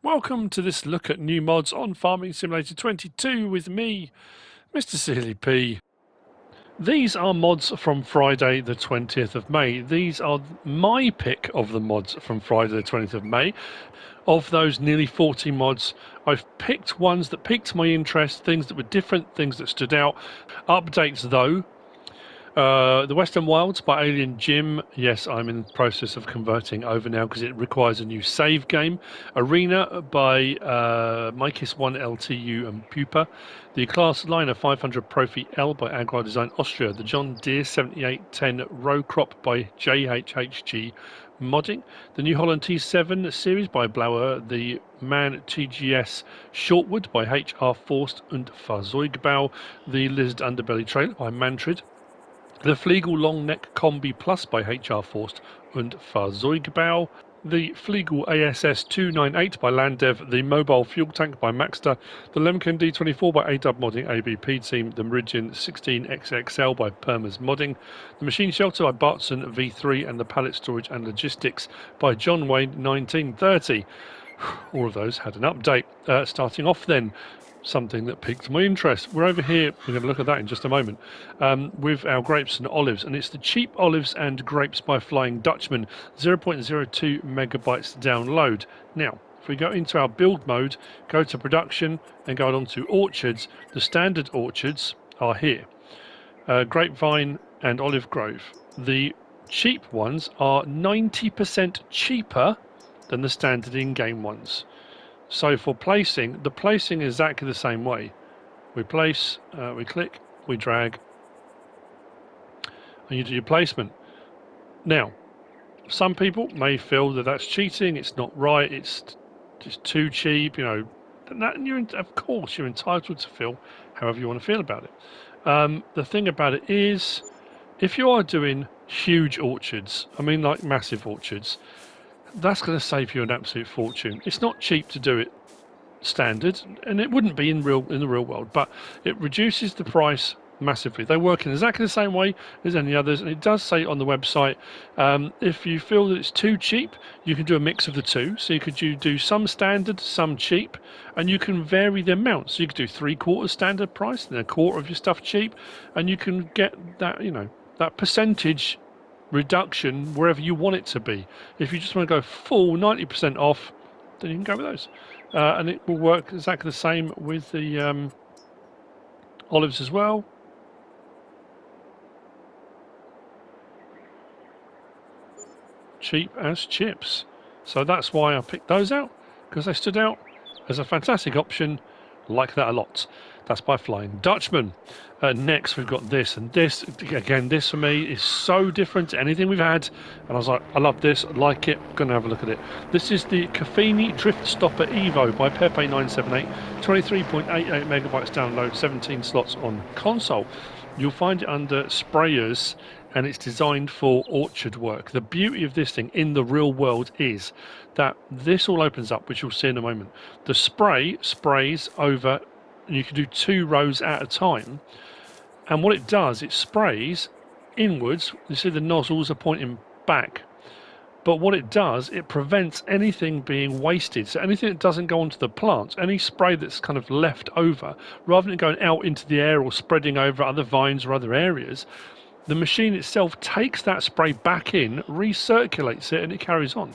Welcome to this look at new mods on Farming Simulator 22 with me, MrSealyp. These are mods from Friday the 20th of May. These are my pick of the mods from Friday the 20th of May. Of those nearly 40 mods, I've picked ones that piqued my interest, things that were different, things that stood out. Updates though. The Western Wilds by Alien Jim. Yes, I'm in the process of converting over now because it requires a new save game. Arena by Mikis1 LTU and Pupa. The Class Liner 500 Profi L by Agri Design Austria. The John Deere 7810 Row Crop by JHHG Modding. The New Holland T7 series by Blauer. The Man TGS Shortwood by HR Forst und Fahrzeugbau. The Lizard Underbelly Trailer by Mantrid. The Fliegel Long Neck Combi Plus by HR Forst und Fahrzeugbau. The Fliegel ASS 298 by Landev. The Mobile Fuel Tank by Maxter. The Lemken D24 by AdigeModding ABP Team. The Meridian 16XXL by Permas Modding. The Machine Shelter by Bartson V3. And the Pallet Storage and Logistics by John Wayne 1930. All of those had an update. Starting off then, something that piqued my interest. We're over here, we're going to look at that in just a moment, with our grapes and olives, and it's the cheap olives and grapes by Flying Dutchman, 0.02 megabytes download. Now, if we go into our build mode, go to production, and go on to orchards, the standard orchards are here. Grapevine and Olive Grove. The cheap ones are 90% cheaper than the standard in-game ones. So for placing, the placing is exactly the same way. We place, we click, we drag, and you do your placement. Now, some people may feel that that's cheating, it's not right, it's just too cheap, you know. And of course, you're entitled to feel however you want to feel about it. The thing about it is, if you are doing huge orchards, I mean like massive orchards, that's going to save you an absolute fortune. It's not cheap to do it standard, and it wouldn't be in the real world, but it reduces the price massively. They work in exactly the same way as any others, and it does say on the website, if you feel that it's too cheap, you can do a mix of the two. So you could do some standard, some cheap, and you can vary the amount. So you could do 3/4 standard price and a quarter of your stuff cheap, and you can get that, you know, that percentage reduction wherever you want it to be. If you just want to go full 90% off, then you can go with those. And it will work exactly the same with the olives as well. Cheap as chips. So that's why I picked those out, because they stood out as a fantastic option. Like that a lot. That's by Flying Dutchman. Next we've got this, and this again, this for me is so different to anything we've had, and I was like, I love this, I like it, I'm gonna have a look at it. This is the Caffini Drift Stopper Evo by PeterJ 23.88 megabytes download, 17 slots on console. You'll find it under sprayers, and it's designed for orchard work. The beauty of this thing in the real world is that this all opens up, which you'll see in a moment. The spray sprays over, and you can do 2 rows at a time. And what it does, it sprays inwards. You see the nozzles are pointing back. But what it does, it prevents anything being wasted. So anything that doesn't go onto the plants, any spray that's kind of left over, rather than going out into the air or spreading over other vines or other areas, the machine itself takes that spray back in, recirculates it, and it carries on.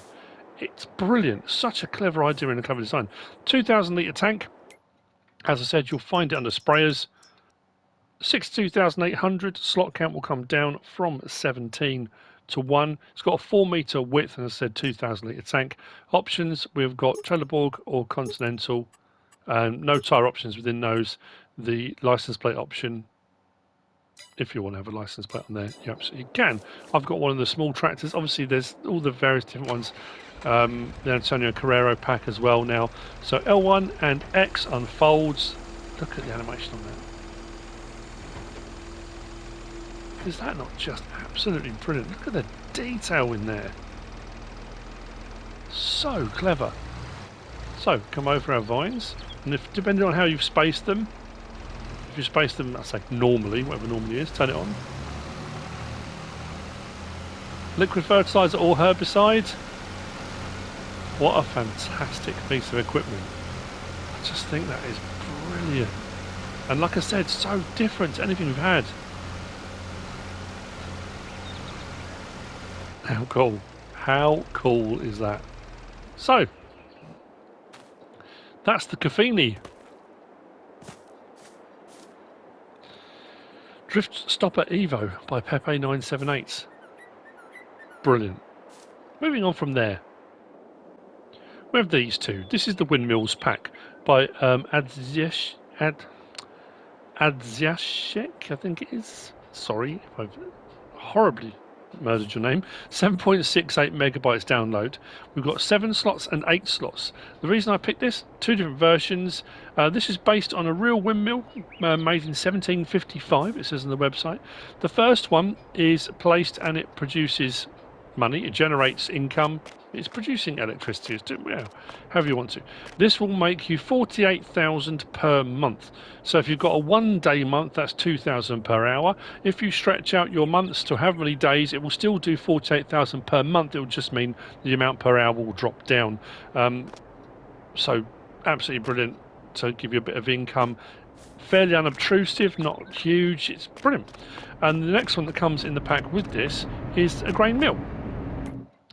It's brilliant. Such a clever idea in a clever design. 2,000 litre tank. As I said, you'll find it under sprayers. 62,800. Slot count will come down from 17 to 1. It's got a 4 metre width, and as I said, 2,000 litre tank. Options, we've got Trelleborg or Continental. No tyre options within those. The license plate option, if you want to have a license plate on there, you absolutely can. I've got one of the small tractors. Obviously, there's all the various different ones. The Antonio Carrero pack as well now. So L1 and X unfolds. Look at the animation on that. Is that not just absolutely brilliant? Look at the detail in there. So clever. So come over our vines, and if depending on how you've spaced them, if you space them, I say normally, whatever normally is, turn it on. Liquid fertilizer or herbicide. What a fantastic piece of equipment. I just think that is brilliant. And like I said, so different to anything we've had. How cool. How cool is that? So, that's the Caffini. Drift Stopper Evo by Pepe978. Brilliant. Moving on from there. We have these two. This is the Windmills pack by Edziaszek, I think it is. Sorry if I've horribly murdered your name. 7.68 megabytes download. We've got 7 slots and 8 slots. The reason I picked this, 2 different versions. This is based on a real windmill made in 1755, it says on the website. The first one is placed and it produces money, it generates income, it's producing electricity, it's doing, well, however you want to. This will make you 48,000 per month. So if you've got a 1 day month, that's 2,000 per hour. If you stretch out your months to how many days, it will still do 48,000 per month. It will just mean the amount per hour will drop down. So absolutely brilliant to give you a bit of income. Fairly unobtrusive, not huge, it's brilliant. And the next one that comes in the pack with this is a grain mill.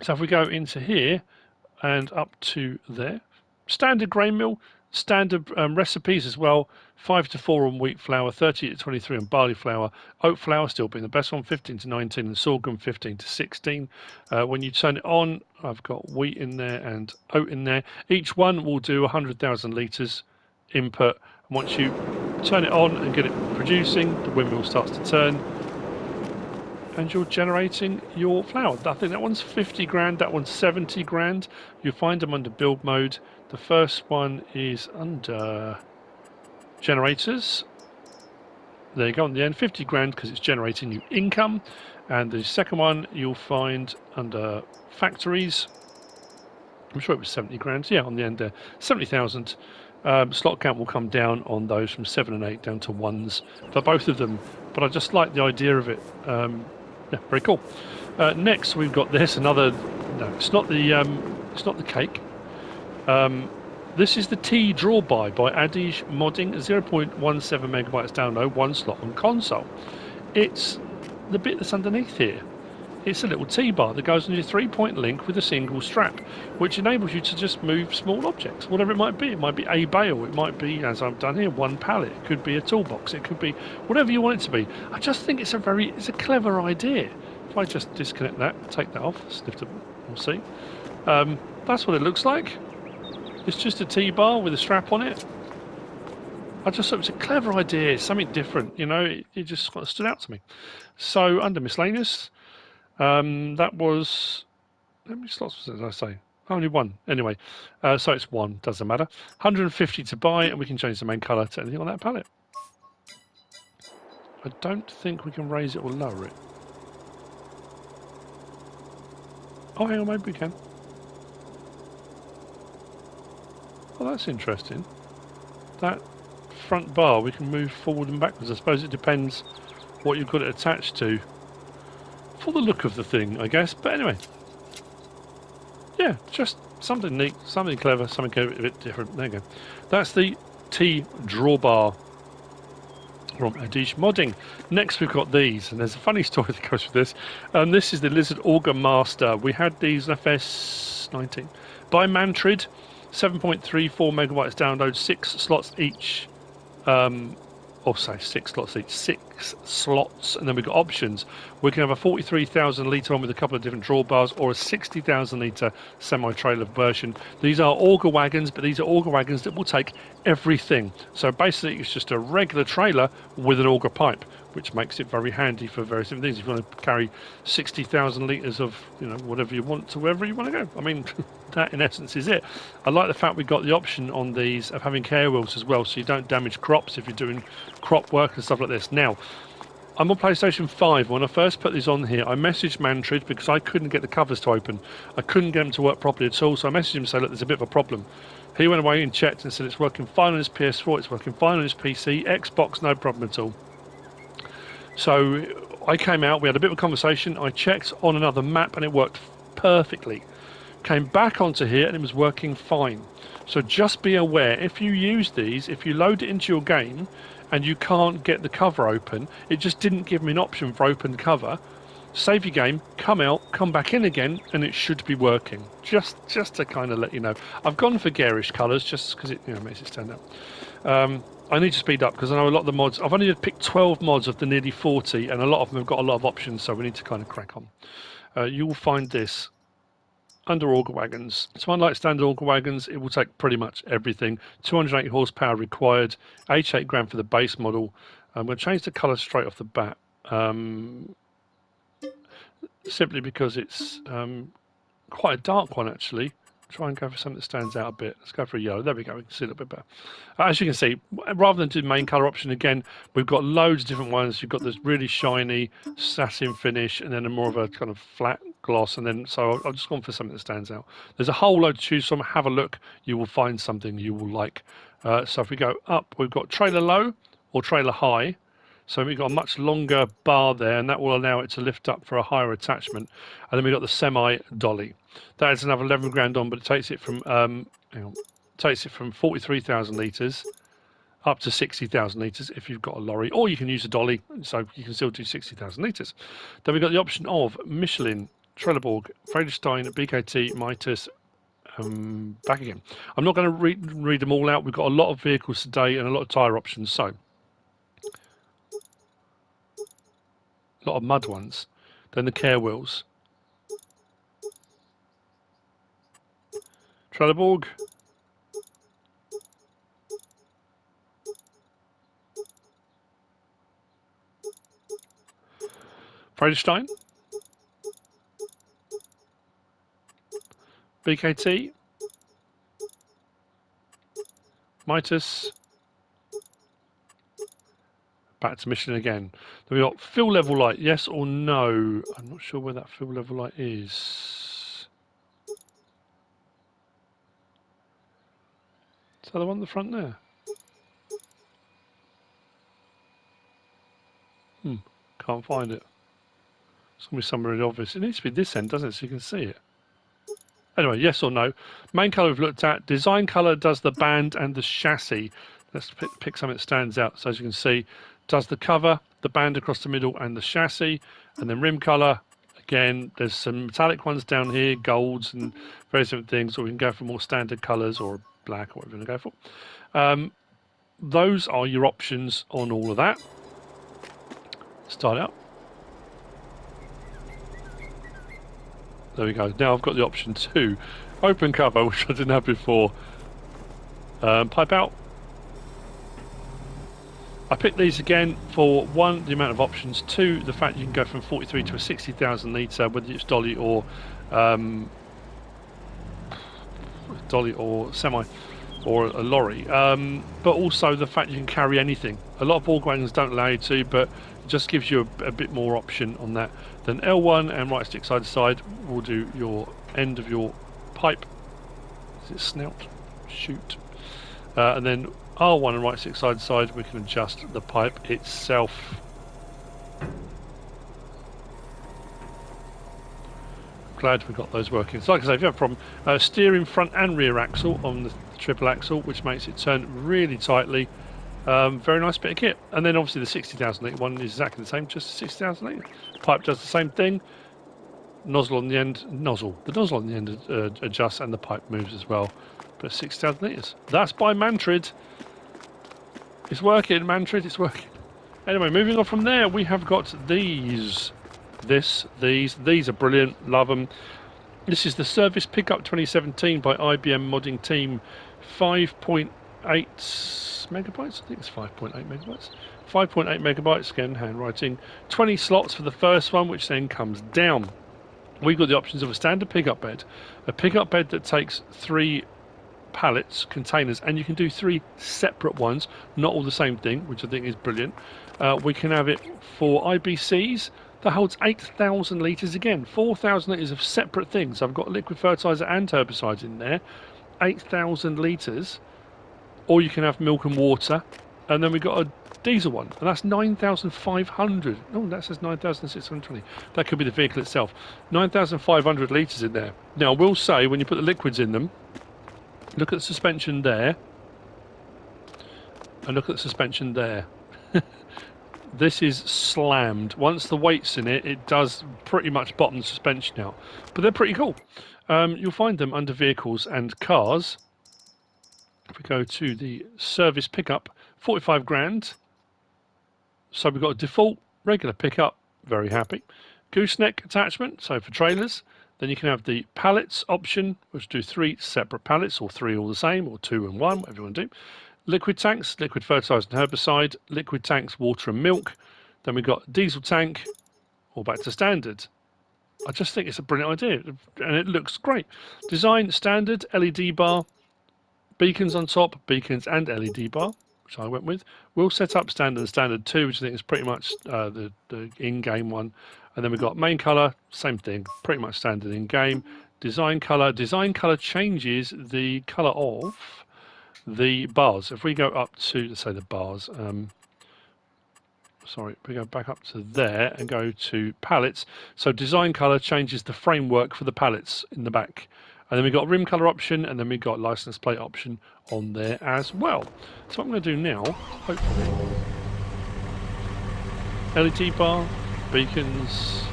So if we go into here and up to there, standard grain mill, standard recipes as well, 5 to 4 on wheat flour, 30 to 23 on barley flour, oat flour still being the best one, 15 to 19, and sorghum 15 to 16. When you turn it on, I've got wheat in there and oat in there. Each one will do 100,000 litres input. And once you turn it on and get it producing, the windmill starts to turn. And you're generating your flour. I think that one's 50 grand, that one's 70 grand. You'll find them under build mode. The first one is under generators. There you go on the end, 50 grand because it's generating you income. And the second one you'll find under factories. I'm sure it was 70 grand. Yeah, on the end there, 70,000. Slot count will come down on those from 7 and 8 down to 1s for both of them. But I just like the idea of it. Yeah, very cool. Next, we've got this. Another. No, it's not the. It's not the cake. This is the Drawbar by AdigeMods, 0.17 megabytes download, 1 slot on console. It's the bit that's underneath here. It's a little T-bar that goes on your 3-point link with a single strap, which enables you to just move small objects, whatever it might be. It might be a bale, it might be, as I've done here, 1 pallet. It could be a toolbox. It could be whatever you want it to be. I just think it's a clever idea. If I just disconnect that, take that off, sniff it, we'll see. That's what it looks like. It's just a T-bar with a strap on it. I just thought it was a clever idea, something different. You know, it just kind of stood out to me. So under miscellaneous. That was, how many slots did I say? Only 1. Anyway, so it's 1, doesn't matter. 150 to buy, and we can change the main colour to anything on that palette. I don't think we can raise it or lower it. Oh, hang on, maybe we can. Oh, that's interesting. That front bar, we can move forward and backwards. I suppose it depends what you've got it attached to. For the look of the thing, I guess. But anyway, yeah, just something neat, something clever, something a bit different. There you go. That's the Drawbar from AdigeMods. Next, we've got these, and there's a funny story that goes with this. This is the Lizard Auger Master. We had these in FS22 by Mantrid, 7.34 megabytes download, 6 slots each. Or say 6 slots each, 6 slots, and then we've got options. We can have a 43,000 litre one with a couple of different drawbars, or a 60,000 litre semi-trailer version. These are auger wagons, but these are auger wagons that will take everything. So basically it's just a regular trailer with an auger pipe, which makes it very handy for various different things. If you want to carry 60,000 litres of, you know, whatever you want to wherever you want to go. I mean, that in essence is it. I like the fact we've got the option on these of having care wheels as well, so you don't damage crops if you're doing crop work and stuff like this. Now, I'm on PlayStation 5. When I first put these on here, I messaged Mantrid because I couldn't get the covers to open. I couldn't get them to work properly at all, so I messaged him and said, look, there's a bit of a problem. He went away and checked and said it's working fine on his PS4, it's working fine on his PC, Xbox, no problem at all. So I came out, we had a bit of a conversation, I checked on another map and it worked perfectly. came back onto here and it was working fine. So just be aware, if you use these, if you load it into your game and you can't get the cover open, it just didn't give me an option for open cover, save your game, come out, come back in again, and it should be working. Just to kind of let you know. I've gone for garish colours just because it makes it stand out. I need to speed up because I know a lot of the mods, I've only picked 12 mods of the nearly 40, and a lot of them have got a lot of options, so we need to kind of crack on. You will find this under auger wagons. So unlike standard auger wagons, it will take pretty much everything. 280 horsepower required, 88 grand for the base model. I'm going to change the colour straight off the bat, simply because it's quite a dark one actually. Try and go for something that stands out a bit. Let's go for a yellow. There we go. We can see a little bit better. As you can see, rather than do the main colour option again, we've got loads of different ones. You've got this really shiny satin finish, and then a more of a kind of flat gloss. And then, so I've just gone for something that stands out. There's a whole load to choose from. Have a look. You will find something you will like. So if we go up, we've got trailer low or trailer high. So we've got a much longer bar there, and that will allow it to lift up for a higher attachment. And then we've got the semi dolly. That is another 11 grand on, but it takes it from 43,000 litres up to 60,000 litres if you've got a lorry, or you can use a dolly, so you can still do 60,000 litres. Then we've got the option of Michelin, Trelleborg, Friedrichstein, BKT, Mitas, back again. I'm not going to read them all out. We've got a lot of vehicles today and a lot of tyre options, so a lot of mud ones. Then the care wheels. Trelleborg. Friedrichstein. BKT. Mitas. Back to Michelin again. Then we've got fill level light, yes or no? I'm not sure where that fill level light is. Is that the one at the front there? Can't find it. It's going to be somewhere in the office. It needs to be this end, doesn't it, so you can see it. Anyway, yes or no? Main colour we've looked at. Design colour does the band and the chassis. Let's pick something that stands out. So as you can see, does the cover, the band across the middle, and the chassis. And then rim colour, again, there's some metallic ones down here, golds and various different things, or we can go for more standard colours or black or whatever you want to go for. Those are your options on all of that. Start out. There we go. Now I've got the option 2. Open cover, which I didn't have before. Pipe out. I picked these again for 1, the amount of options, 2, the fact you can go from 43 to a 60,000 litre, whether it's dolly or semi or a lorry, but also the fact you can carry anything. A lot of auger wagons don't allow you to, but it just gives you a bit more option on that. Then L1 and right stick side to side will do your end of your pipe. Is it snout? Shoot. And then R1 and right stick side to side, we can adjust the pipe itself. Glad we got those working. So like I say, if you have a problem, steering front and rear axle on the triple axle, which makes it turn really tightly. Very nice bit of kit. And then obviously the 60,000 litre one is exactly the same, just 60,000 litre. Pipe does the same thing. Nozzle on the end, the nozzle on the end adjusts, and the pipe moves as well. But 60,000 litres. That's by Mantrid. It's working, Mantrid, it's working. Anyway, moving on from there, we have got these. These are brilliant, love them. This is the Service Pickup 2017 by IBM Modding Team. 5.8 megabytes, I think it's 5.8 megabytes. 5.8 megabytes, again, handwriting. 20 slots for the first one, which then comes down. We've got the options of a standard pickup bed, a pickup bed that takes 3 pallets, containers, and you can do 3 separate ones, not all the same thing, which I think is brilliant. We can have it for IBCs that holds 8,000 litres again, 4,000 litres of separate things. I've got liquid fertiliser and herbicides in there, 8,000 litres. Or you can have milk and water, And then we got a diesel one, and that's 9,500. Oh, that says 9,620. That could be the vehicle itself. 9,500 litres in there. Now, I will say, when you put the liquids in them, look at the suspension there, and look at the suspension there. This is slammed. Once the weight's in it, it does pretty much bottom the suspension out. But they're pretty cool. You'll find them under vehicles and cars. If we go to the service pickup, 45 grand. So we've got a default regular pickup, very happy. Gooseneck attachment, so for trailers. Then you can have the pallets option, which do 3 separate pallets, or 3 all the same, or 2 and 1, whatever you want to do. Liquid tanks, liquid fertiliser and herbicide. Liquid tanks, water and milk. Then we've got diesel tank, all back to standard. I just think it's a brilliant idea, and it looks great. Design standard, LED bar, beacons on top, beacons and LED bar, which I went with. We'll set up standard and standard 2, which I think is pretty much the in-game one. And then we've got main colour, same thing, pretty much standard in-game. Design colour changes the colour of the bars. If we go up to, let's say, the bars, sorry, we go back up to there and go to pallets. So design colour changes the framework for the pallets in the back. And then we've got rim colour option, and then we've got license plate option on there as well. So what I'm going to do now, hopefully, LED bar, beacons,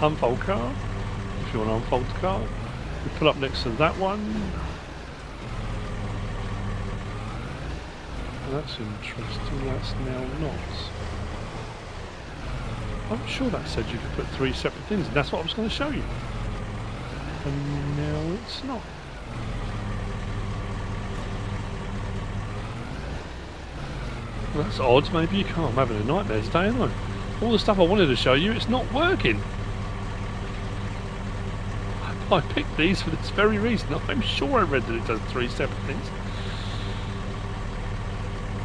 unfold car, if you want to unfold the car. We pull up next to that one. Well, that's interesting, that's now not. I'm sure that said you could put 3 separate things, and that's what I was going to show you. And now it's not. Well, that's odd. Maybe you can't. I'm having a nightmare today, aren't I? All the stuff I wanted to show you, it's not working. I picked these for this very reason. I'm sure I read that it does 3 separate things.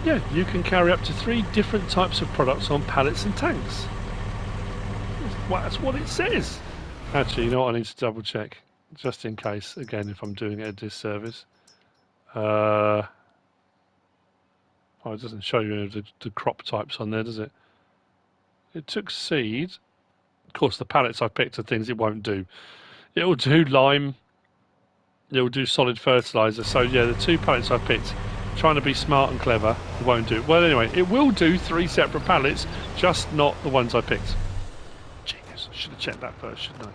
Yeah, you can carry up to 3 different types of products on pallets and tanks. Well, that's what it says. Actually, you know what? I need to double check, just in case, again, if I'm doing it a disservice. Oh, it doesn't show you any of the crop types on there, does it? It took seed. Of course, the pallets I picked are things it won't do. It will do lime. It will do solid fertiliser. So, yeah, the 2 pallets I picked, trying to be smart and clever, it won't do. Well, anyway, it will do 3 separate pallets, just not the ones I picked. Genius. I should have checked that first, shouldn't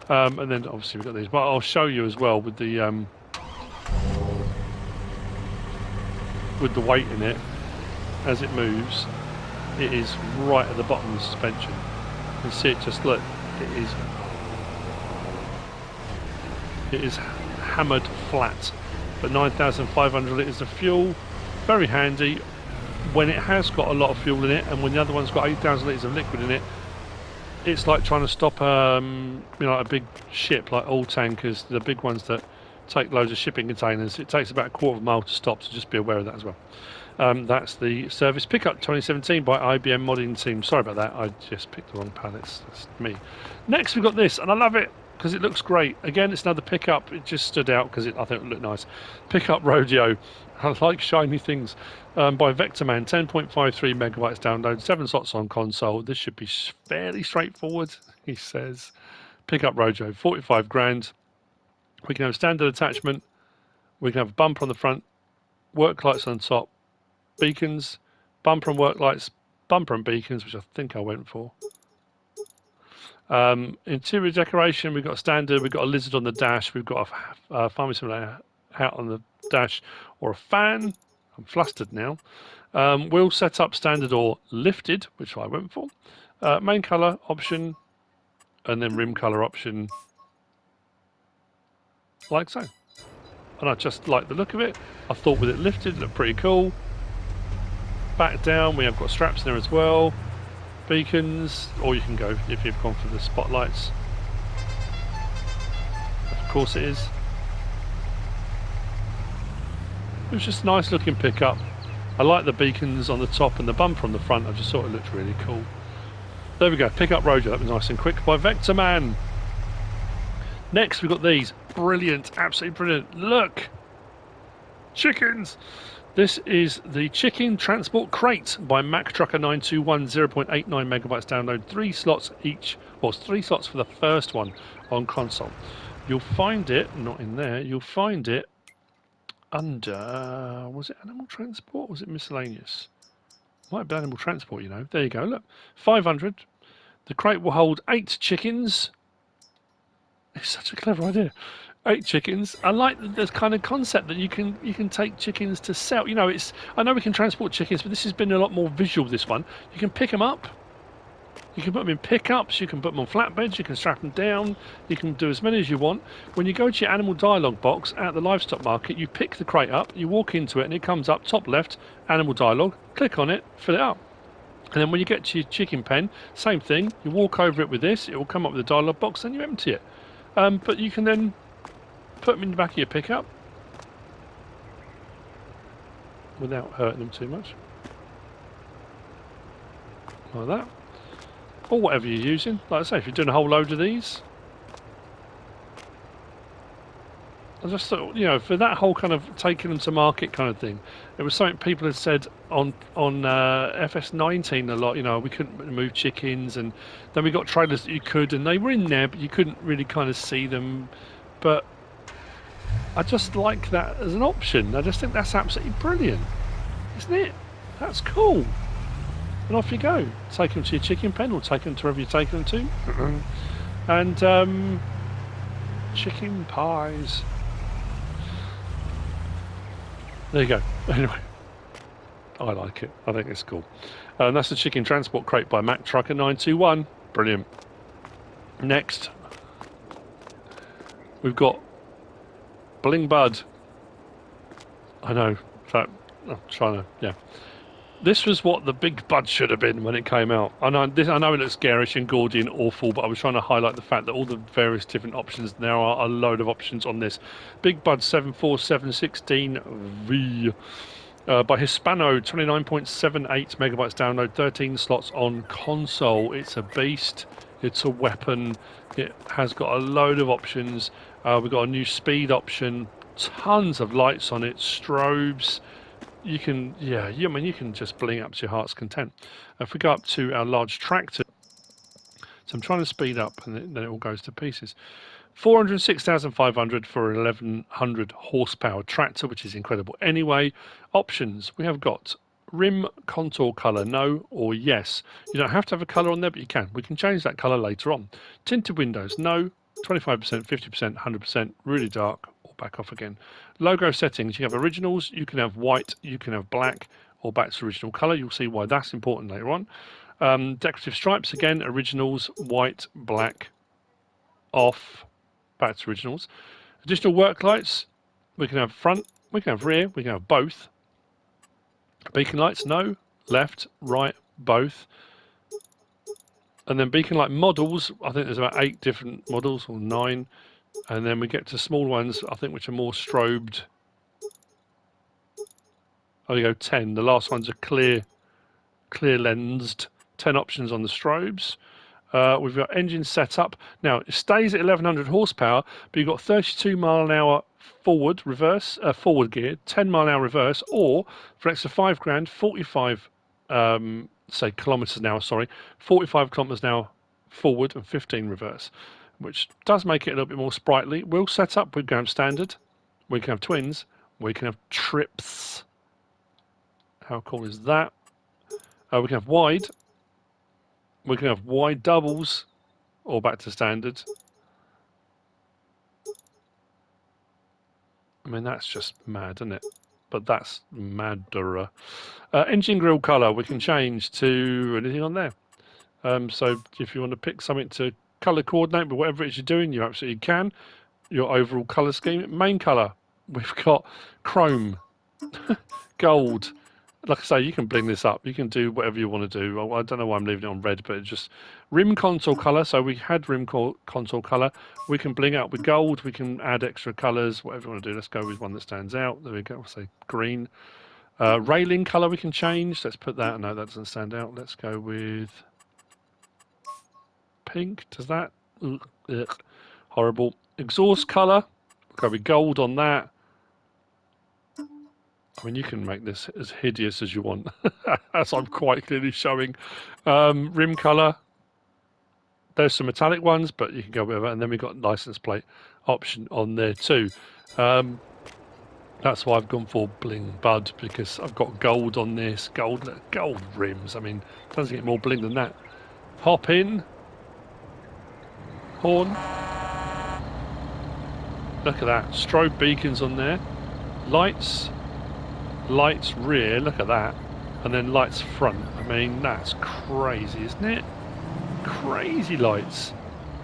I? And then, obviously, we've got these. But I'll show you as well with the weight in it. As it moves, it is right at the bottom of the suspension. You can see it just, look, it is hammered flat. But 9,500 litres of fuel, very handy when it has got a lot of fuel in it, and when the other one's got 8,000 litres of liquid in it. It's like trying to stop a big ship, like oil tankers, the big ones that take loads of shipping containers. It takes about a quarter of a mile to stop, so just be aware of that as well. That's the service pickup 2017 by IBM Modding Team. Sorry about that, I just picked the wrong pallets. That's me. Next we've got this, and I love it because it looks great. Again, it's another pickup. It just stood out because I think it looked nice. Pickup Rodeo. I like shiny things. By Vectorman, 10.53 megabytes download, 7 slots on console. This should be fairly straightforward, he says. Pickup Rodeo, 45 grand. We can have a standard attachment. We can have a bumper on the front, work lights on top, beacons, bumper and work lights, bumper and beacons, which I think I went for. Interior decoration, we've got standard, we've got a lizard on the dash, we've got a farming simulator hat on the dash, or a fan. I'm flustered now. Wheel setup standard or lifted, which I went for. Main colour option, and then rim colour option, like so. And I just like the look of it. I thought with it lifted, it looked pretty cool. Back down, we have got straps in there as well. Beacons, or you can go if you've gone for the spotlights. Of course it is. It was just a nice looking pickup. I like the beacons on the top and the bumper on the front. I just thought it looked really cool. There we go, Pickup Rodeo. That was nice and quick by Vectorman. Next we've got these. Brilliant, absolutely brilliant. Look! Chickens! This is the Chicken Transport Crate by MacTrucker921, 0.89 megabytes download, 3 slots each, well, 3 slots for the first one on console. You'll find it, not in there, you'll find it under, was it Animal Transport or was it Miscellaneous? Might be Animal Transport, you know. There you go, look. 500. The crate will hold 8 chickens. It's such a clever idea. 8 chickens. I like this kind of concept that you can take chickens to sell. You know, it's, I know we can transport chickens, but this has been a lot more visual, this one. You can pick them up. You can put them in pickups, you can put them on flatbeds, you can strap them down, you can do as many as you want. When you go to your animal dialogue box at the livestock market, you pick the crate up, you walk into it, and it comes up top left, animal dialogue, click on it, fill it up. And then when you get to your chicken pen, same thing, you walk over it with this, it will come up with a dialogue box, and you empty it. But you can then put them in the back of your pickup without hurting them too much. Like that. Or whatever you're using. Like I say, if you're doing a whole load of these, I just thought, you know, for that whole kind of taking them to market kind of thing, it was something people had said on FS19 a lot. You know, we couldn't move chickens, and then we got trailers that you could, and they were in there, but you couldn't really kind of see them. But I just like that as an option. I just think that's absolutely brilliant, isn't it? That's cool. And off you go. Take them to your chicken pen, or take them to wherever you take them to. And chicken pies. There you go. Anyway, I like it. I think it's cool. And that's the Chicken Transport Crate by MacTrucker921. Brilliant. Next, we've got BigBud. I know. I'm trying to, yeah. This was what the BigBud should have been when it came out. I know it looks garish and gaudy and awful, but I was trying to highlight the fact that all the various different options, there are a load of options on this. BigBud 74716V by Hispano, 29.78 megabytes download, 13 slots on console. It's a beast. It's a weapon. It has got a load of options. We've got a new speed option, tons of lights on it, strobes. You can, I mean, you can just bling up to your heart's content. If we go up to our large tractor, so I'm trying to speed up, and then it all goes to pieces. 406,500 for an 1100 horsepower tractor, which is incredible. Anyway, options. We have got rim contour color, no or yes. You don't have to have a color on there, but you can. We can change that color later on. Tinted windows, no. 25%, 50%, 100%, really dark, or back off again. Logo settings, you have originals, you can have white, you can have black, or back to original color. You'll see why that's important later on. Decorative stripes, again, originals, white, black, off, back to originals. Additional work lights, we can have front, we can have rear, we can have both. Beacon lights, no. Left, right, both. And then beacon light models, I think there's about 8 different models, or 9. And then we get to small ones, I think, which are more strobed. Oh, you go 10. The last ones are clear lensed. 10 options on the strobes. We've got engine setup. Now, it stays at 1100 horsepower, but you've got 32 mile an hour forward gear, 10 mile an hour reverse, or for extra £5,000, 45 kilometers an hour, 45 kilometers an hour forward and 15 reverse, which does make it a little bit more sprightly. Wheel setup, we can have standard, we can have twins, we can have trips. How cool is that? We can have wide, we can have wide doubles, or back to standard. I mean, that's just mad, isn't it? But that's madder. Engine grille colour, we can change to anything on there. So if you want to pick something to colour coordinate with whatever it is you're doing, you absolutely can. Your overall colour scheme. Main colour, we've got chrome, gold. Like I say, you can bling this up. You can do whatever you want to do. I don't know why I'm leaving it on red, but it's just rim contour colour. So we had rim contour colour. We can bling out with gold. We can add extra colours, whatever you want to do. Let's go with one that stands out. There we go. I'll say green. Railing colour we can change. Let's put that. No, that doesn't stand out. Let's go with pink. Does that? Ugh. Horrible. Exhaust colour. We'll go with gold on that. I mean, you can make this as hideous as you want, as I'm quite clearly showing. Rim colour, there's some metallic ones, but you can go with it. And then we've got license plate option on there too. That's why I've gone for Bling Bud, because I've got gold on this, gold rims. I mean, doesn't get more bling than that. Hop in, horn. Look at that, strobe beacons on there, lights rear. Look at that, and then lights front. I mean, that's crazy, isn't it? Crazy lights,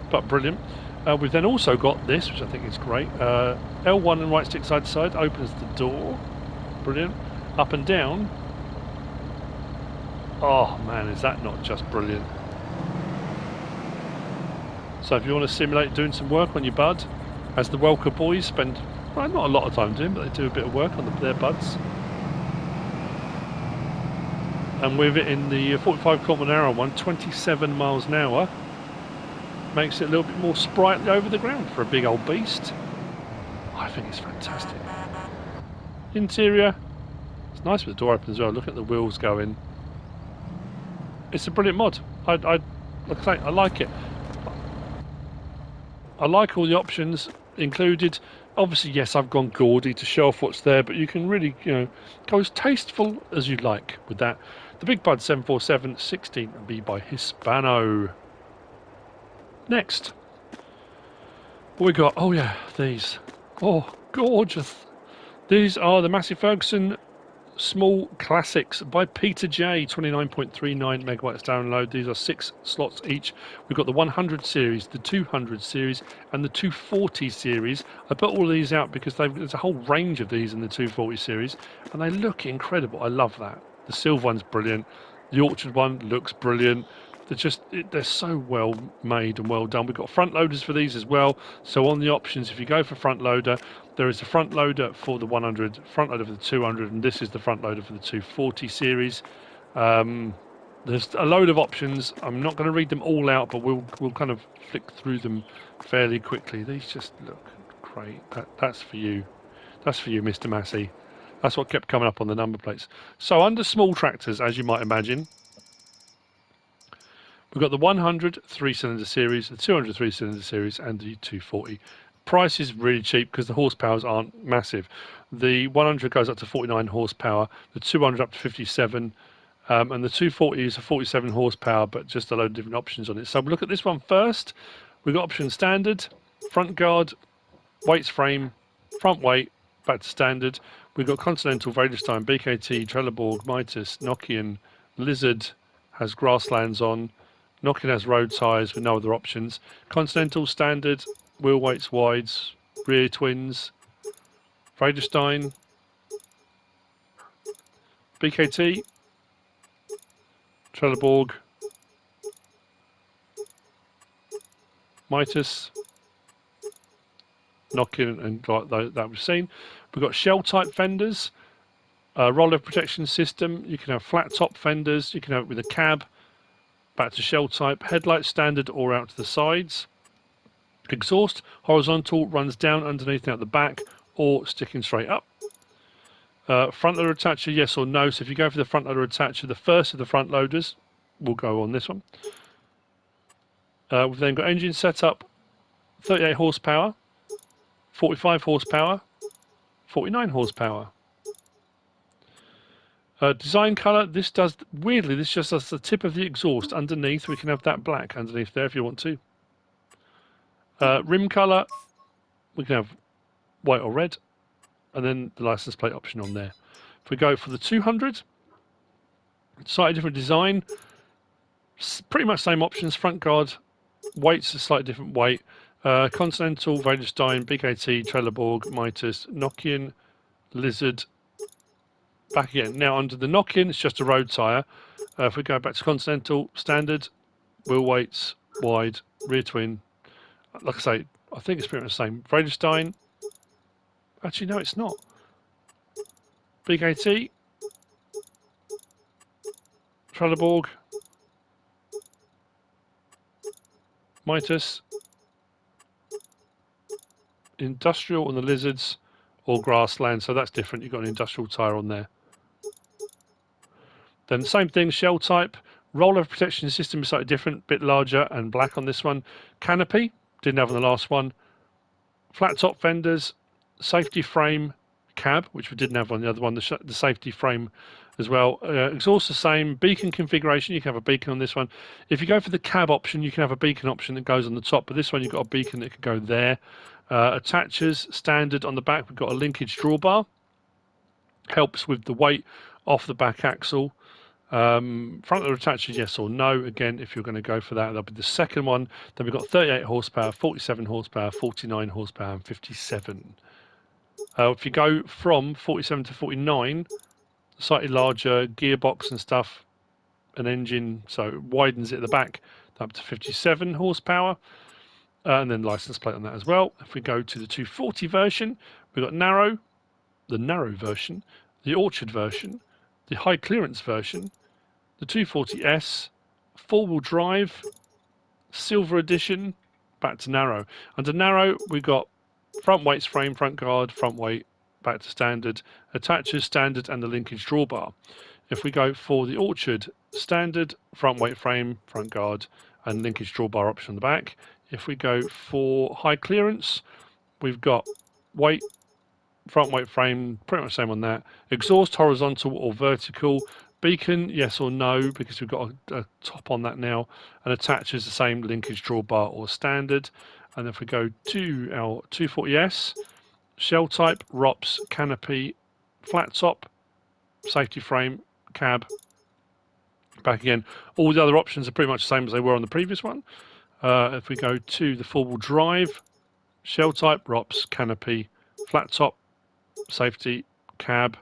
but brilliant. We've then also got this, which I think is great. L1 and right stick side to side opens the door. Brilliant. Up and down. Oh man, is that not just brilliant? So if you want to simulate doing some work on your bud, as the Welker boys spend, well, not a lot of time doing, but they do a bit of work on their buds. And with it in the 45 km/h one, 27 miles an hour, makes it a little bit more sprightly over the ground for a big old beast. I think it's fantastic. Interior, it's nice with the door open as well. Look at the wheels going. It's a brilliant mod. Like I say, I like it. I like all the options included. Obviously, yes, I've gone gaudy to show off what's there, but you can really, go as tasteful as you like with that. The BigBud 747 16B by Hispano. Next, what we got? Oh yeah, these. Oh, gorgeous. These are the Massey Ferguson Small Classics by PeterJ, 29.39 megabytes download. These are 6 slots each. We've got the 100 series, the 200 series, and the 240 series. I put all of these out because there's a whole range of these in the 240 series, and they look incredible. I love that. The silver one's brilliant. The Orchard one looks brilliant. They're so well made and well done. We've got front loaders for these as well. So on the options, if you go for front loader, there is a front loader for the 100, front loader for the 200, and this is the front loader for the 240 series. There's a load of options. I'm not going to read them all out, but we'll kind of flick through them fairly quickly. These just look great. That's for you. That's for you, Mr. Massey. That's what kept coming up on the number plates. So under small tractors, as you might imagine, we've got the 100 3-cylinder series, the 200 3-cylinder series, and the 240. Price is really cheap because the horsepowers aren't massive. The 100 goes up to 49 horsepower, the 200 up to 57, and the 240 is a 47 horsepower, but just a load of different options on it. So we'll look at this one first. We've got option standard, front guard, weights frame, front weight, back to standard. We've got Continental, Vredestein, BKT, Trelleborg, Mitas, Nokian, Lizard has grasslands on. Nokian has road tyres with no other options. Continental standard, wheel weights wides, rear twins. Vredestein, BKT, Trelleborg, Mitas, Nokian, and that we've seen. We've got shell type fenders, roller protection system. You can have flat top fenders. You can have it with a cab. Back to shell type, headlight standard or out to the sides. Exhaust, horizontal, runs down underneath and out the back or sticking straight up. Front loader attacher, yes or no. So if you go for the front loader attacher, the first of the front loaders will go on this one. We've then got engine setup, 38 horsepower, 45 horsepower, 49 horsepower. Design colour, this just does the tip of the exhaust underneath. We can have that black underneath there if you want to. Rim colour, we can have white or red, and then the license plate option on there. If we go for the 200, slightly different design, pretty much same options. Front guard, weight's a slightly different weight. Continental, Vredestein, BKT, Trelleborg, Mitas, Nokian, Lizard. Back again. Now under the Nokian, it's just a road tyre. If we go back to Continental, standard, wheel weights, wide, rear twin. Like I say, I think it's pretty much the same. Vredestein. Actually, no, it's not. BKT. Trelleborg. Mitas. Industrial on the Lizards. or grassland, so that's different. You've got an industrial tyre on there. Then same thing, shell type. Rollover protection system is slightly different, bit larger and black on this one. Canopy, didn't have on the last one. Flat top fenders, safety frame, cab, which we didn't have on the other one, the safety frame as well. Exhaust the same, beacon configuration, you can have a beacon on this one. If you go for the cab option, you can have a beacon option that goes on the top, but this one you've got a beacon that can go there. Attachers, standard on the back, we've got a linkage drawbar. Helps with the weight off the back axle. Front loader attachers, yes or no. Again, if you're going to go for that, that'll be the second one. Then we've got 38 horsepower, 47 horsepower, 49 horsepower, and 57. If you go from 47 to 49, slightly larger gearbox and stuff, an engine, so it widens it at the back, up to 57 horsepower, and then license plate on that as well. If we go to the 240 version, we've got narrow, the narrow version, the orchard version, the high clearance version, the 240S, four-wheel drive, silver edition, back to narrow. Under narrow, we've got front weights frame, front guard, front weight, back to standard, attachers, standard, and the linkage drawbar. If we go for the orchard, standard, front weight frame, front guard, and linkage drawbar option on the back. If we go for high clearance, we've got weight, front weight frame, pretty much same on that. Exhaust, horizontal or vertical. Beacon, yes or no, because we've got a top on that now. And attaches the same linkage drawbar or standard. And if we go to our 240S, shell type, ROPS, canopy, flat top, safety frame, cab. Back again. All the other options are pretty much the same as they were on the previous one. If we go to the four-wheel drive, shell type, ROPS, canopy, flat top, safety, cab.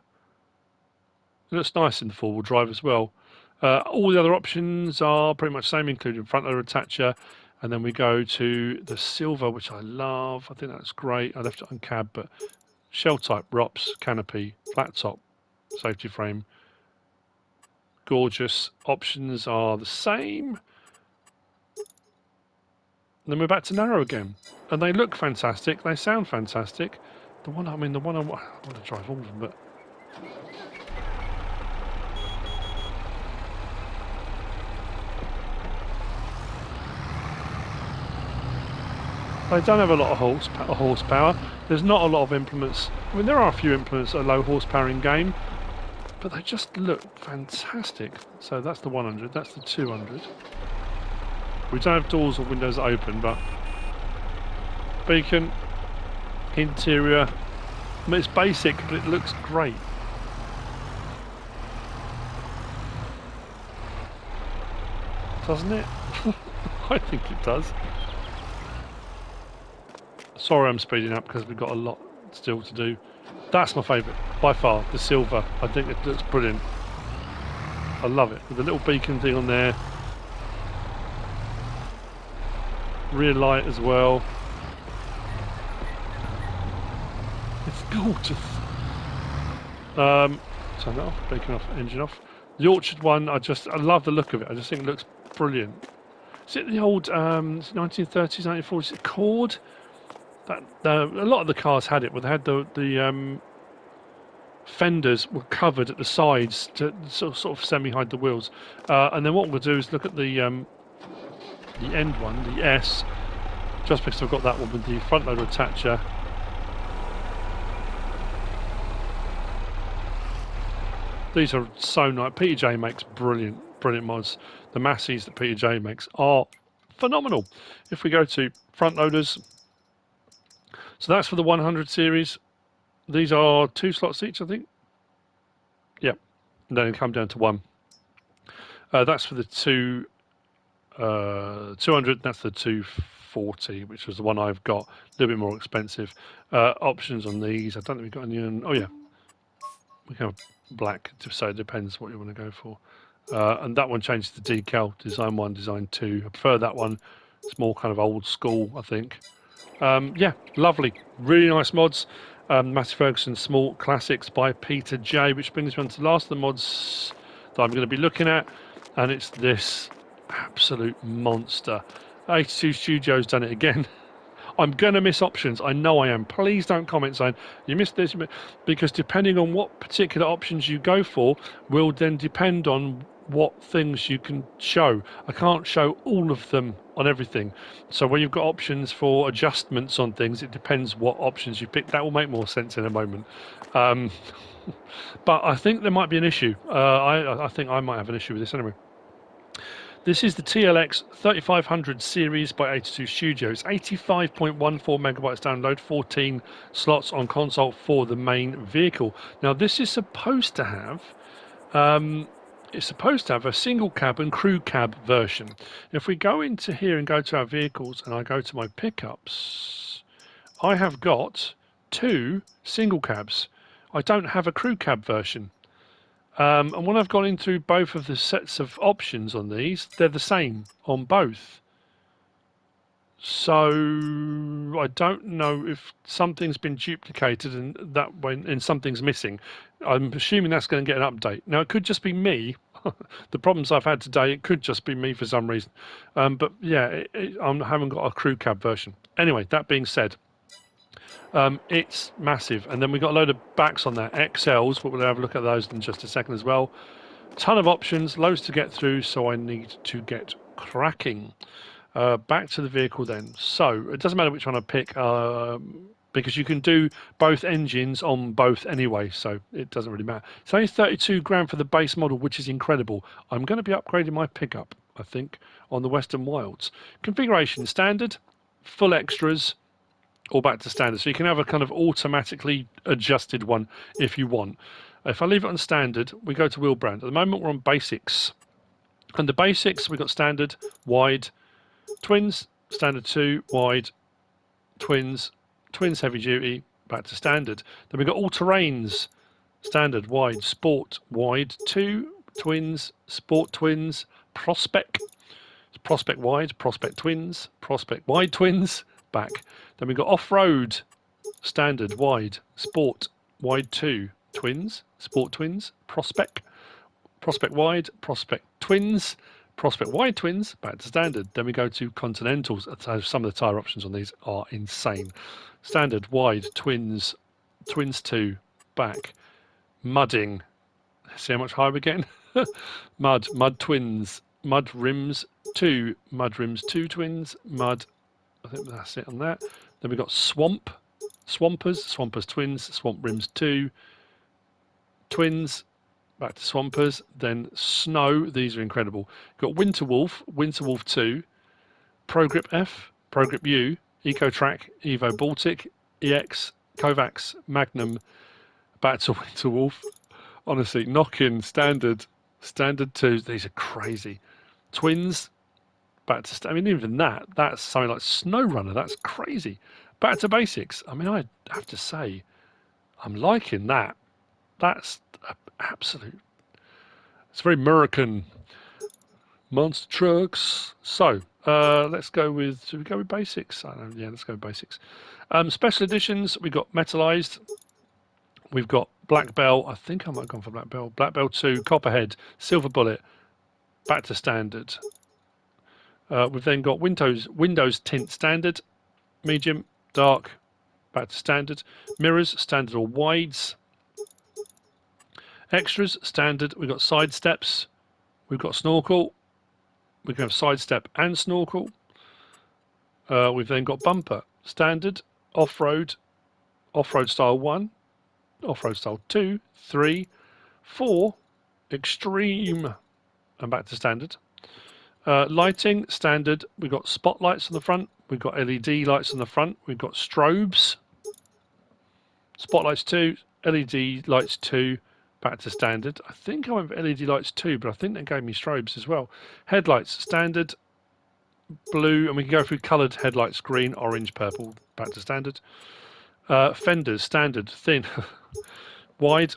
It looks nice in the four-wheel drive as well. All the other options are pretty much the same, including front loader attacher. And then we go to the silver, which I love. I think that's great. I left it on cab, but shell type, ROPS, canopy, flat top, safety frame. Gorgeous. Options are the same. And then we're back to narrow again. And they look fantastic. They sound fantastic. The one I want to drive all of them, but they don't have a lot of horsepower. There's not a lot of implements. I mean, there are a few implements that are low horsepower in game, but they just look fantastic. So that's the 100, that's the 200. We don't have doors or windows that open, but beacon, interior, I mean, it's basic, but it looks great. Doesn't it? I think it does. Sorry I'm speeding up because we've got a lot still to do. That's my favourite, by far, the silver. I think it looks brilliant. I love it, with the little beacon thing on there. Rear light as well. It's gorgeous. Turn that off, beacon off, engine off. The orchard one, I love the look of it. I just think it looks brilliant. Is it the old 1930s, 1940s Accord? A lot of the cars had it, but they had the fenders were covered at the sides to sort of semi-hide the wheels. And then what we'll do is look at the end one, the S, just because I've got that one with the front loader attacher. These are so nice. PeterJ makes brilliant mods. The Masseys that PeterJ makes are phenomenal. If we go to front loaders, so that's for the 100 series. These are 2 slots each, I think. Yep. And then come down to 1. That's for the 200. That's the 240, which was the one I've got. A little bit more expensive. Options on these. I don't think we've got any on. Oh, yeah. We can have black, so it depends what you want to go for. And that one changes to decal. Design 1, Design 2. I prefer that one. It's more kind of old school, I think. Yeah, lovely. Really nice mods. Massey Ferguson Small Classics by PeterJ, which brings me on to the last of the mods that I'm going to be looking at. And it's this absolute monster. 82 Studios done it again. I'm going to miss options. I know I am. Please don't comment saying you missed this, because depending on what particular options you go for will then depend on what things you can show. I can't show all of them on everything. So when you've got options for adjustments on things, it depends what options you pick. That will make more sense in a moment. But I think there might be an issue. I think I might have an issue with this anyway. This is the TLX 3500 series by 82 Studios. 85.14 megabytes download, 14 slots on console for the main vehicle. Now this is supposed to have a single cab and crew cab version. If we go into here and go to our vehicles and I go to my pickups, I have got 2 single cabs. I don't have a crew cab version. And when I've gone into both of the sets of options on these, they're the same on both. So I don't know if something's been duplicated and something's missing. I'm assuming that's going to get an update. Now it could just be me. The problems I've had today, it could just be me for some reason. But yeah, I haven't got a crew cab version. Anyway, that being said, it's massive. And then we've got a load of backs on there, XLs, but we'll have a look at those in just a second as well. Ton of options, loads to get through, so I need to get cracking. Back to the vehicle then. So it doesn't matter which one I pick, because you can do both engines on both anyway, so it doesn't really matter. It's only 32 grand for the base model, which is incredible. I'm going to be upgrading my pickup, I think, on the Western Wilds. Configuration standard, full extras, or back to standard. So you can have a kind of automatically adjusted one if you want. If I leave it on standard, we go to wheel brand. At the moment we're on basics. Under basics, we've got standard, wide, twins, standard 2, wide, twins, twins heavy duty, back to standard. Then we've got all terrains, standard, wide, sport, wide, 2, twins, sport twins, prospect, prospect wide, prospect wide twins, back. Then we've got off-road, standard, wide, sport, wide 2, twins, sport twins, prospect wide, prospect twins, prospect wide twins, back to standard. Then we go to continentals. So some of the tyre options on these are insane. Standard, wide, twins, twins 2, back. Mudding. See how much higher we're getting? Mud twins, mud rims 2, mud rims 2 twins, mud. I think that's it on that. Then we've got swamp, swampers twins, swamp rims 2, twins, back to swampers. Then snow, these are incredible. Got winter wolf 2, Pro Grip F, Pro Grip U, Eco Track, Evo Baltic, EX, Kovacs, Magnum, back to winter wolf. Honestly, knock-in, standard 2, these are crazy. Twins, back to, I mean, even that's something like Snow Runner, that's crazy. Back to basics. I mean, I have to say, I'm liking that. That's absolute. It's very American. Monster trucks. So let's go with. Should we go with basics? I don't know. Yeah, let's go with basics. Special editions. We've got metalized. We've got Black Bell. I think I might have gone for Black Bell. Black Bell 2, Copperhead, Silver Bullet, back to standard. We've then got Windows tint standard, medium, dark, back to standard. Mirrors, standard or wides. Extras, standard. We've got side steps. We've got snorkel. We can have side step and snorkel. We've then got bumper, standard, off-road style 1, off-road style 2, 3, 4, extreme, and back to standard. Lighting, standard. We've got spotlights on the front. We've got LED lights on the front. We've got strobes. Spotlights 2, LED lights 2, back to standard. I think I went for LED lights 2, but I think they gave me strobes as well. Headlights, standard, blue, and we can go through coloured headlights, green, orange, purple, back to standard. Fenders, standard, thin, wide,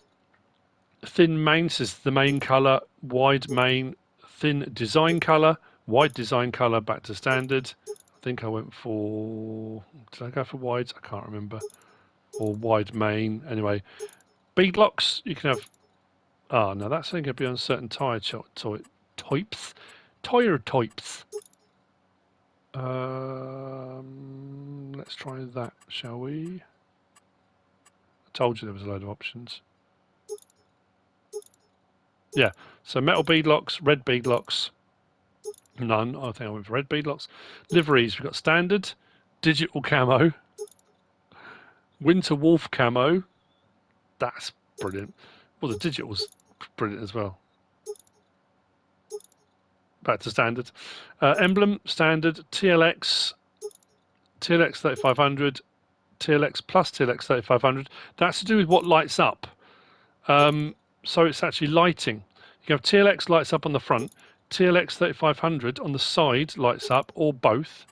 thin main, this is the main colour, wide main, thin design colour, wide design colour, back to standard. I think I went for, did I go for wides? I can't remember. Or wide main, anyway. Bead locks, you can have, oh no, that's only going to be on certain tyre types. Let's Let's try that, shall we? I told you there was a load of options. Yeah, so metal beadlocks, red beadlocks, none. I think I went for red beadlocks. Liveries, we've got standard, digital camo, winter wolf camo. That's brilliant. Well, the digital's brilliant as well. Back to standard. Emblem, standard, TLX, TLX 3500, TLX plus TLX 3500. That's to do with what lights up. So it's actually lighting. You have TLX lights up on the front, TLX 3500 on the side lights up, or both.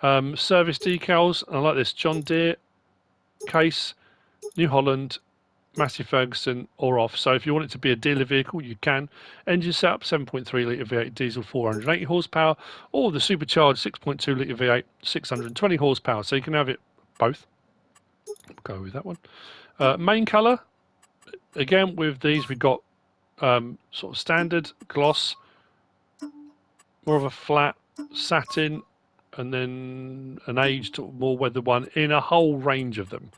Service decals, I like this, John Deere, Case, New Holland, Massey Ferguson, or off. So if you want it to be a dealer vehicle, you can. Engine setup, 7.3 litre V8 diesel, 480 horsepower, or the supercharged 6.2 litre V8, 620 horsepower. So you can have it both. Go with that one. Main colour, again with these we've got sort of standard, gloss, more of a flat, satin, and then an aged, more weather one in a whole range of them.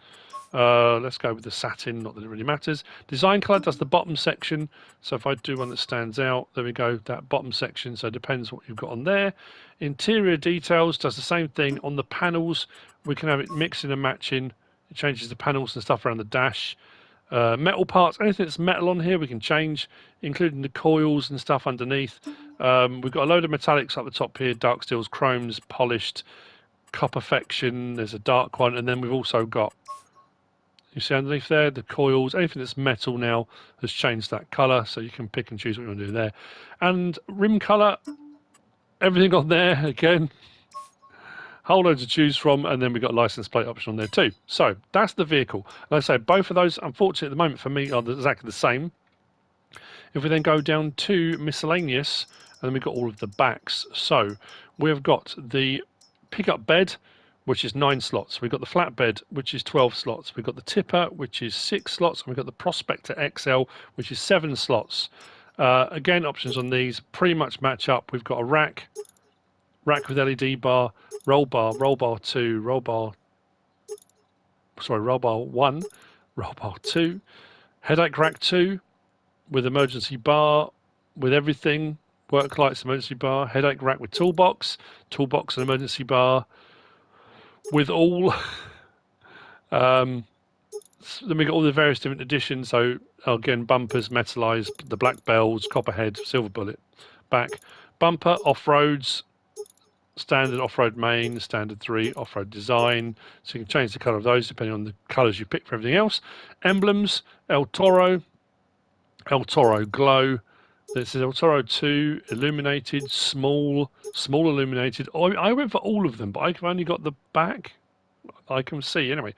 Let's go with the satin, not that it really matters. Design colour does the bottom section. So if I do one that stands out, there we go, that bottom section. So it depends what you've got on there. Interior details does the same thing. On the panels, we can have it mixing and matching. It changes the panels and stuff around the dash. Metal parts, anything that's metal on here we can change, including the coils and stuff underneath. We've got a load of metallics up the top here, dark steels, chromes, polished, copperfection, there's a dark one, and then we've also got, you see underneath there, the coils, anything that's metal now has changed that colour, so you can pick and choose what you want to do there. And rim colour, everything on there, again, whole load to choose from, and then we've got a license plate option on there too. So that's the vehicle. Like I say, both of those, unfortunately, at the moment for me, are exactly the same. If we then go down to miscellaneous, and then we've got all of the backs. So we've got the pickup bed, which is 9 slots. We've got the flatbed, which is 12 slots. We've got the tipper, which is 6 slots. And we've got the Prospector XL, which is 7 slots. Again, options on these pretty much match up. We've got a rack with LED bar, roll bar 2, roll bar 1, roll bar 2, headache rack 2 with emergency bar, with everything, work lights, emergency bar, headache rack with toolbox and emergency bar with all. Then we got all the various different editions. So again, bumpers, metalized, the black bells, copperhead, silver bullet, back bumper, off roads. Standard off-road main, standard 3 off-road design. So you can change the colour of those depending on the colours you pick for everything else. Emblems, El Toro Glow. This is El Toro 2, illuminated, small illuminated. Oh, I went for all of them, but I've only got the back. I can see anyway.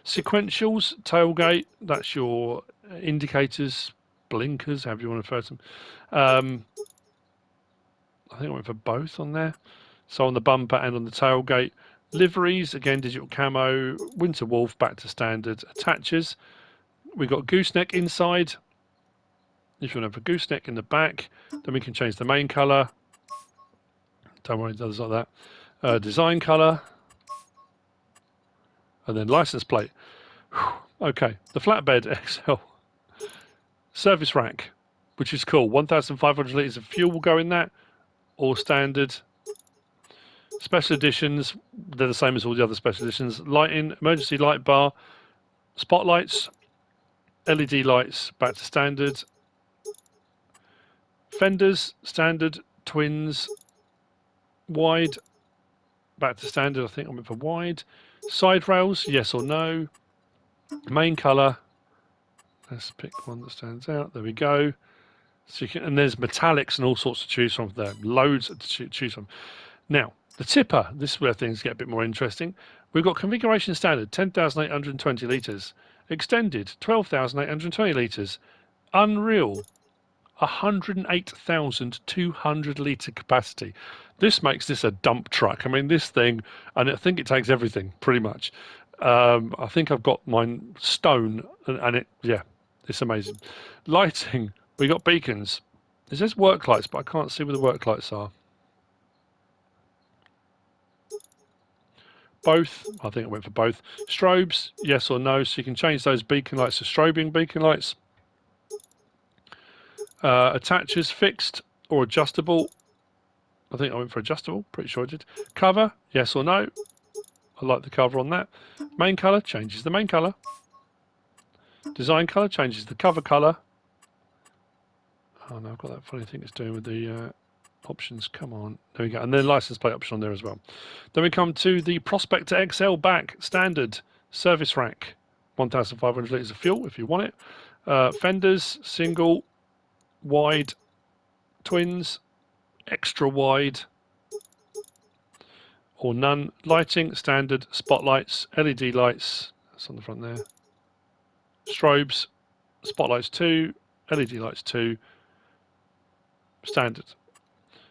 Sequentials, tailgate, that's your indicators, blinkers, however you want to refer to them. I think I went for both on there. So on the bumper and on the tailgate. Liveries, again, digital camo, winter wolf, back to standard. Attaches, we've got gooseneck inside. If you want to have a gooseneck in the back, then we can change the main colour. Don't worry, others like that. Design colour. And then license plate. Okay, the flatbed XL. Service rack, which is cool. 1,500 litres of fuel will go in that, or standard. Special editions, they're the same as all the other special editions. Lighting, emergency light bar, spotlights, LED lights, back to standard. Fenders, standard, twins, wide, back to standard. I think I went for wide. Side rails, yes or no. Main colour, let's pick one that stands out. There we go. So you can, and there's metallics and all sorts to choose from there. Loads to choose from. Now, the tipper, this is where things get a bit more interesting. We've got configuration standard, 10,820 litres. Extended, 12,820 litres. Unreal, 108,200 litre capacity. This makes this a dump truck. I mean, this thing, and I think it takes everything, pretty much. I think I've got mine stone, and it, yeah, it's amazing. Lighting, we got beacons. It says work lights, but I can't see where the work lights are. both. I think it went for both. Strobes, yes or no. So you can change those beacon lights to strobing beacon lights. Attachers, fixed or adjustable. I think I went for adjustable. Pretty sure I did. Cover, yes or no. I like the cover on that. Main colour, changes the main colour. Design colour, changes the cover colour. Oh no, I've got that funny thing it's doing with the options. Come on. There we go. And then license plate option on there as well. Then we come to the Prospector XL back, standard service rack. 1,500 litres of fuel if you want it. Fenders, single, wide, twins, extra wide, or none. Lighting, standard, spotlights, LED lights. That's on the front there. Strobes, spotlights 2, LED lights 2, standard.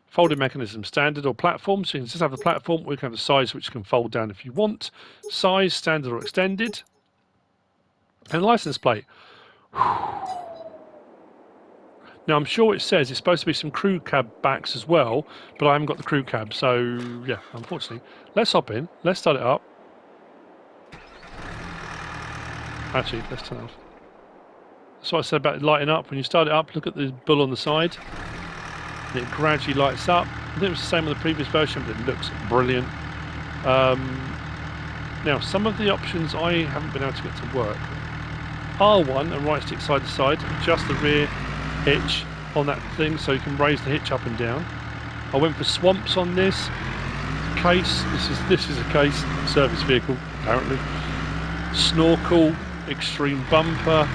Folding mechanism, standard or platform. So you can just have the platform, or you can have the size which can fold down if you want. Size, standard or extended. And license plate. Now I'm sure it says it's supposed to be some crew cab backs as well, but I haven't got the crew cab, so yeah, unfortunately. Let's hop in, let's start it up. Actually, let's turn it off. That's what I said about lighting up. When you start it up, look at the bull on the side. And it gradually lights up. I think it was the same on the previous version, but it looks brilliant. Now, some of the options I haven't been able to get to work. R1 and right stick side to side, adjust the rear hitch on that thing so you can raise the hitch up and down. I went for swamps on this. Case, this is a case, service vehicle apparently. Snorkel, extreme bumper,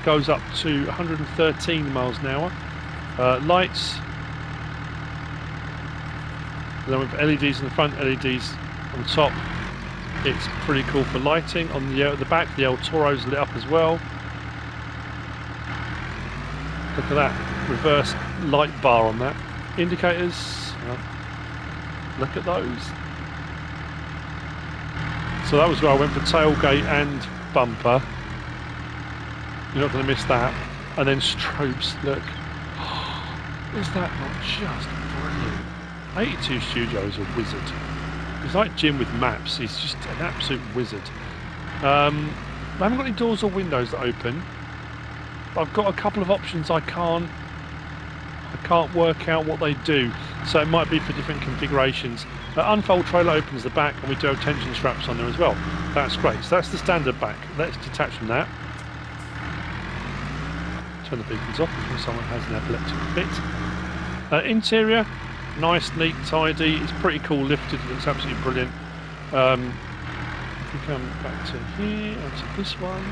goes up to 113 miles an hour. Lights, then with LEDs in the front, LEDs on top. It's pretty cool for lighting. On the back, the El Toro's lit up as well. Look at that reverse light bar on that. Indicators, look at those. So that was where I went for tailgate and bumper. You're not going to miss that. And then strobes, look. Is that not just brilliant? 82 Studio is a wizard. He's like Jim with maps. He's just an absolute wizard. I haven't got any doors or windows that open. But I've got a couple of options I can't work out what they do. So it might be for different configurations. Unfold trailer opens the back, and we do have tension straps on there as well. That's great. So that's the standard back. Let's detach from that. Turn the beacons off before someone has an epileptic fit. Interior, nice, neat, tidy. It's pretty cool lifted. It looks absolutely brilliant. If we come back to here, onto this one.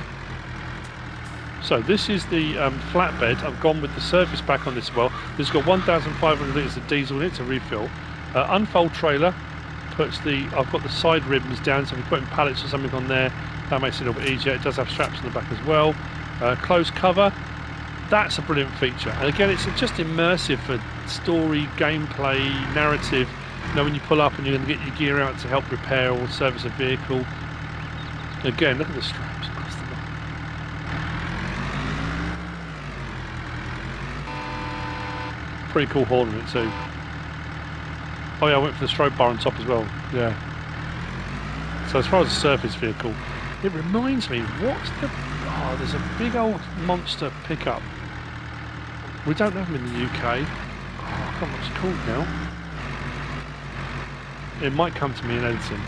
So this is the flatbed. I've gone with the surface back on this as well. This has got 1,500 litres of diesel in it to refill. Unfold trailer puts I've got the side ribbons down, so if we're putting pallets or something on there, that makes it a little bit easier. It does have straps on the back as well. Closed cover. That's a brilliant feature, and again, it's just immersive for story, gameplay, narrative. You know, when you pull up and you're going to get your gear out to help repair or service a vehicle. Again, look at the straps across the line. Pretty cool horn on it too. Oh yeah, I went for the strobe bar on top as well. Yeah. So as far as the surface vehicle, it reminds me, there's a big old monster pickup. We don't have them in the UK. I can't remember what it's called now. It might come to me in editing.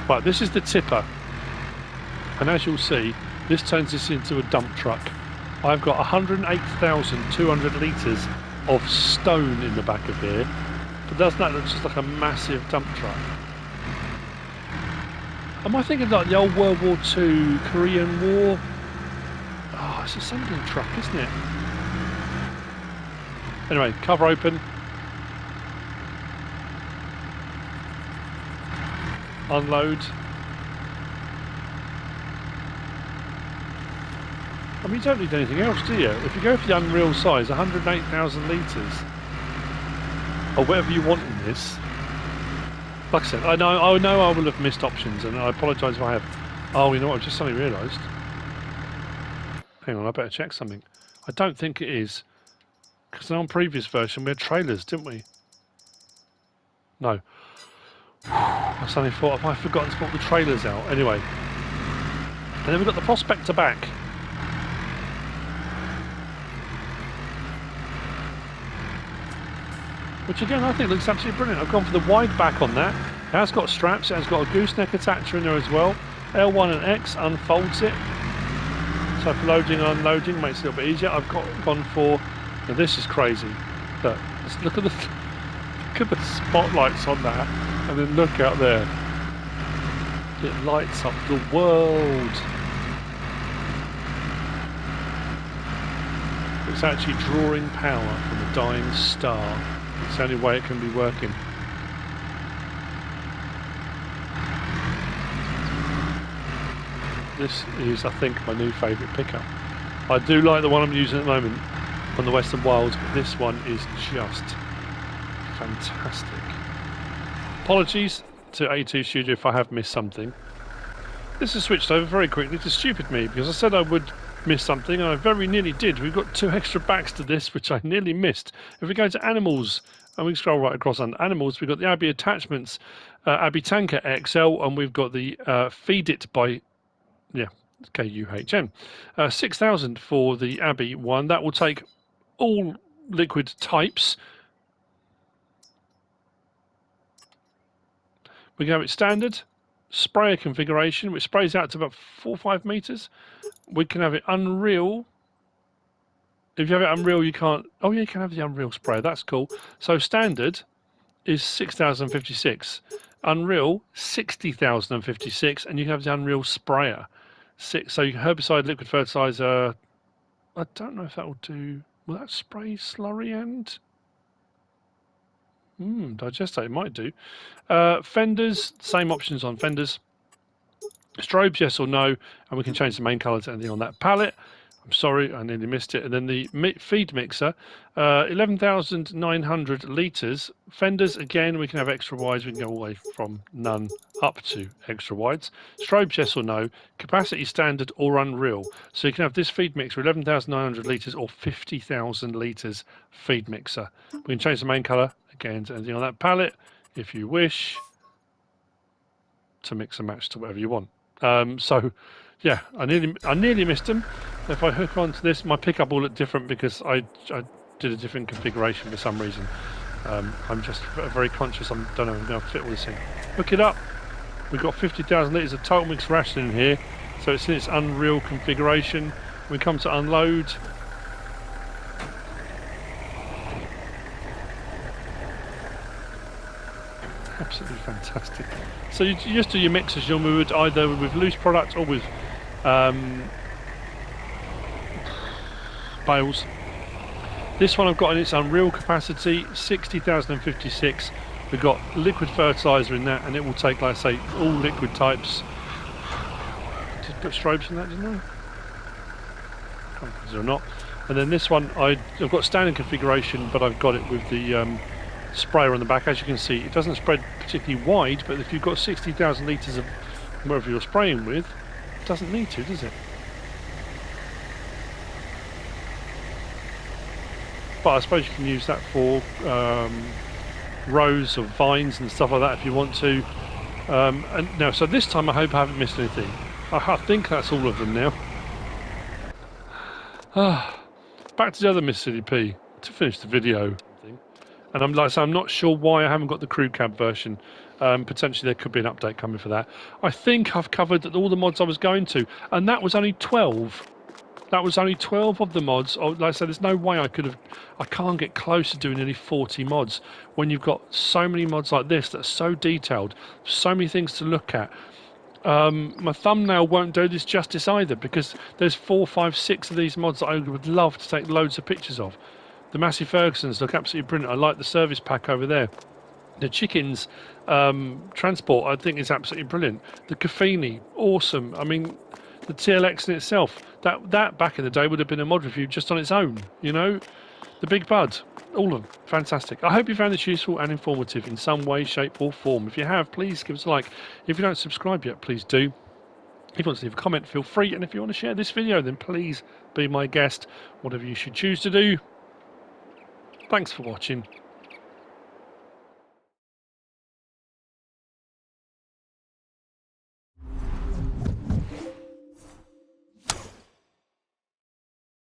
But this is the tipper. And as you'll see, this turns this into a dump truck. I've got 108,200 litres of stone in the back of here. But doesn't that look just like a massive dump truck? Am I thinking like the old World War II, Korean War? Oh, it's a assembling truck, isn't it? Anyway, cover open. Unload. I mean, you don't need anything else, do you? If you go for the unreal size, 108,000 litres, or whatever you want in this. Like I said, I know I will have missed options, and I apologise if I have. Oh, you know what? I've just suddenly realised. Hang on, I better check something. I don't think it is. Because on previous version we had trailers, didn't we? No. I suddenly thought, have I forgotten to put the trailers out? Anyway. And then we've got the Prospector back. Which again I think looks absolutely brilliant. I've gone for the wide back on that. It has got straps, it has got a gooseneck attacher in there as well. L1 and X unfolds it. So for loading and unloading makes it a little bit easier. I've gone for, now this is crazy. Look, look at the spotlights on that, and then look out there. It lights up the world. It's actually drawing power from a dying star. It's the only way it can be working. This is, I think, my new favourite pickup. I do like the one I'm using at the moment on the Western Wilds, but this one is just fantastic. Apologies to A2 Studio if I have missed something. This has switched over very quickly to stupid me, because I said I would miss something and I very nearly did. We've got 2 extra backs to this which I nearly missed. If we go to animals and we scroll right across on animals, we've got the Abbey Attachments Abbey Tanker XL, and we've got the Feed It by KUHN. 6,000 for the Abbey one. That will take all liquid types. We can have it standard, sprayer configuration, which sprays out to about 4 or 5 meters. We can have it Unreal. If you have it Unreal, you can't. Oh, yeah, you can have the Unreal sprayer. That's cool. So standard is 6,056. Unreal 60,056, and you can have the Unreal sprayer. So you can herbicide, liquid fertilizer. I don't know if that will do. Will that spray slurry and digestate? It might do. Fenders, same options on fenders. Strobes, yes or no, and we can change the main colour to anything on that palette. I'm sorry, I nearly missed it. And then the feed mixer, 11,900 litres. Fenders, again, we can have extra wides. We can go all the way from none up to extra wides. Strobes, yes or no. Capacity standard or Unreal. So you can have this feed mixer, 11,900 litres or 50,000 litres feed mixer. We can change the main colour, again, to anything on that palette, if you wish, to mix and match to whatever you want. So, yeah, I nearly missed them. If I hook onto this, my pickup will look different because I did a different configuration for some reason. I'm just very conscious. I don't know if I'm going to fit all this in. Hook it up. We've got 50,000 litres of total mix ration in here, so it's in its Unreal configuration. We come to unload. Absolutely fantastic. So you just do your mixes, you would either with loose product or with bales. This one I've got in its Unreal capacity, 60,056. We've got liquid fertilizer in that, and it will take, like I say, all liquid types. Did I put strobes in that, didn't I? Can't remember or not. And then this one, I've got standard configuration, but I've got it with the sprayer on the back. As you can see, it doesn't spread particularly wide, but if you've got 60,000 litres of whatever you're spraying with, it doesn't need to, does it? But I suppose you can use that for rows of vines and stuff like that if you want to. And now, so this time I hope I haven't missed anything. I think that's all of them now. Back to the other MrSealyp to finish the video. And I'm like, so I'm not sure why I haven't got the crew cab version. Potentially there could be an update coming for that. I think I've covered all the mods I was going to, and that was only 12. That was only 12 of the mods. Like I said, there's no way I can't get close to doing nearly 40 mods when you've got so many mods like this that are so detailed, so many things to look at. My thumbnail won't do this justice either, because there's 4, 5, 6 of these mods that I would love to take loads of pictures of. The Massey Fergusons look absolutely brilliant. I like the service pack over there. The chickens transport, I think, is absolutely brilliant. The Caffini, awesome. I mean, the TLX in itself, that back in the day would have been a mod review just on its own, you know. The BigBud, all of them, fantastic. I hope you found this useful and informative in some way, shape or form. If you have, please give us a like. If you don't subscribe yet, please do. If you want to leave a comment, feel free. And if you want to share this video, then please be my guest. Whatever you should choose to do. Thanks for watching.